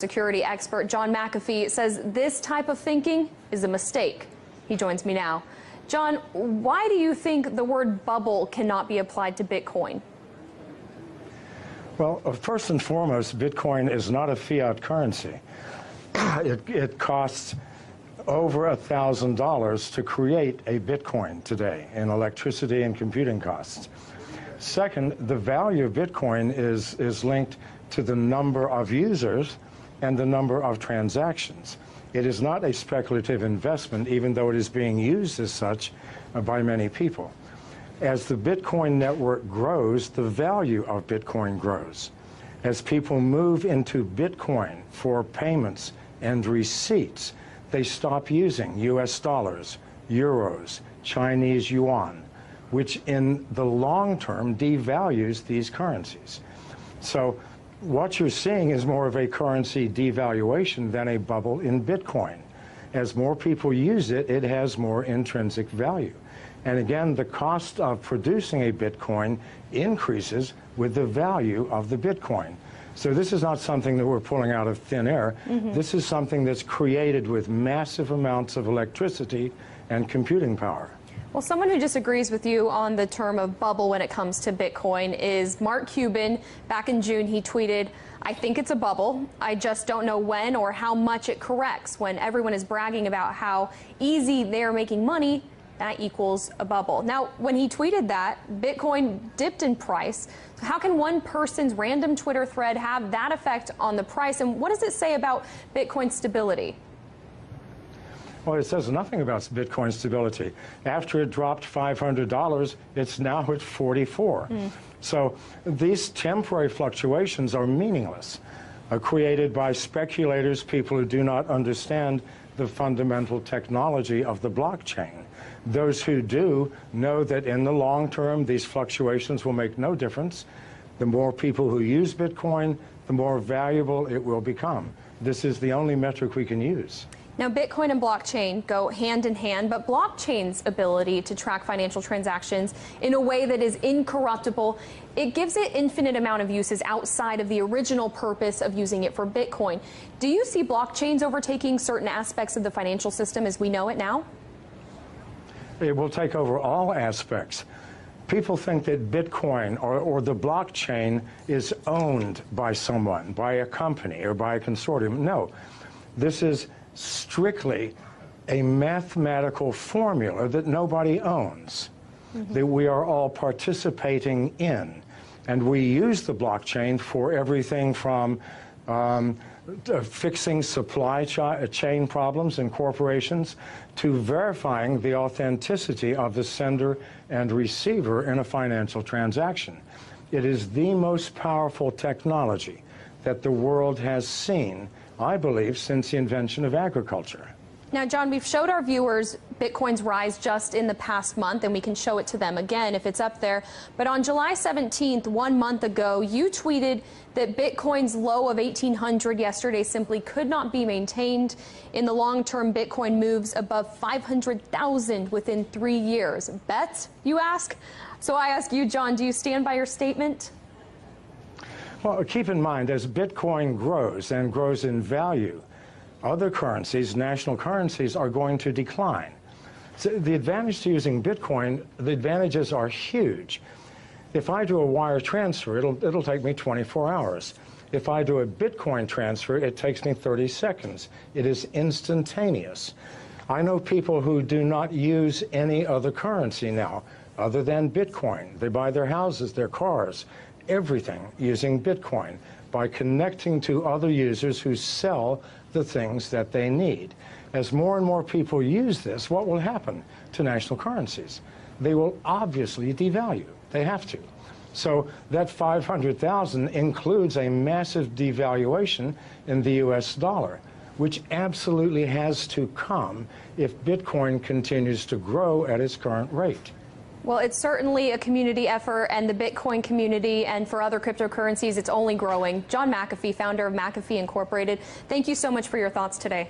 Security expert John McAfee says this type of thinking is a mistake. He joins me now. John, why do you think the word bubble cannot be applied to Bitcoin? Well, first and foremost, Bitcoin is not a fiat currency. It costs over $1,000 to create a Bitcoin today in electricity and computing costs. Second, the value of Bitcoin is linked to the number of users and the number of transactions. It is not a speculative investment, even though it is being used as such by many people. As the Bitcoin network grows, the value of Bitcoin grows. As people move into Bitcoin for payments and receipts, they stop using US dollars, euros, Chinese yuan, which in the long term devalues these currencies. So what you're seeing is more of a currency devaluation than a bubble in Bitcoin. As more people use it, it has more intrinsic value. And again, the cost of producing a Bitcoin increases with the value of the Bitcoin. So this is not something that we're pulling out of thin air. This is something that's created with massive amounts of electricity and computing power. Well, someone who disagrees with you on the term of bubble when it comes to Bitcoin is Mark Cuban. Back in June, he tweeted, "I think it's a bubble. I just don't know when or how much it corrects." When everyone is bragging about how easy they're making money, that equals a bubble. Now, when he tweeted that, Bitcoin dipped in price. So how can one person's random Twitter thread have that effect on the price? And what does it say about Bitcoin stability? Well, it says nothing about Bitcoin stability. After it dropped $500, it's now at 44. So these temporary fluctuations are meaningless, created by speculators, people who do not understand the fundamental technology of the blockchain. Those who do know that in the long term, these fluctuations will make no difference. The more people who use Bitcoin, the more valuable it will become. This is the only metric we can use. Now, Bitcoin and blockchain go hand in hand, but blockchain's ability to track financial transactions in a way that is incorruptible, it gives it infinite amount of uses outside of the original purpose of using it for Bitcoin. Do you see blockchains overtaking certain aspects of the financial system as we know it now? It will take over all aspects. People think that Bitcoin or the blockchain is owned by someone, by a company or by a consortium. No, this is strictly a mathematical formula that nobody owns, that we are all participating in. And we use the blockchain for everything from fixing supply chain problems in corporations to verifying the authenticity of the sender and receiver in a financial transaction. It is the most powerful technology that the world has seen, I believe, since the invention of agriculture. Now, John, we've showed our viewers Bitcoin's rise just in the past month, and we can show it to them again if it's up there. But on July 17th, 1 month ago, you tweeted that Bitcoin's low of 1,800 yesterday simply could not be maintained. In the long term, Bitcoin moves above 500,000 within 3 years. Bet, you ask? So I ask you, John, do you stand by your statement? Well, keep in mind, as Bitcoin grows and grows in value, other currencies, national currencies, are going to decline. So the advantage to using Bitcoin, the advantages are huge. If I do a wire transfer, it'll take me 24 hours. If I do a Bitcoin transfer, it takes me 30 seconds. It is instantaneous. I know people who do not use any other currency now other than Bitcoin. They buy their houses, their cars, everything using Bitcoin by connecting to other users who sell the things that they need. As more and more people use this, what will happen to national currencies? They will obviously devalue. They have to. So that 500,000 includes a massive devaluation in the US dollar, which absolutely has to come if Bitcoin continues to grow at its current rate. Well, it's certainly a community effort, and the Bitcoin community and for other cryptocurrencies, it's only growing. John McAfee, founder of McAfee Incorporated, thank you so much for your thoughts today.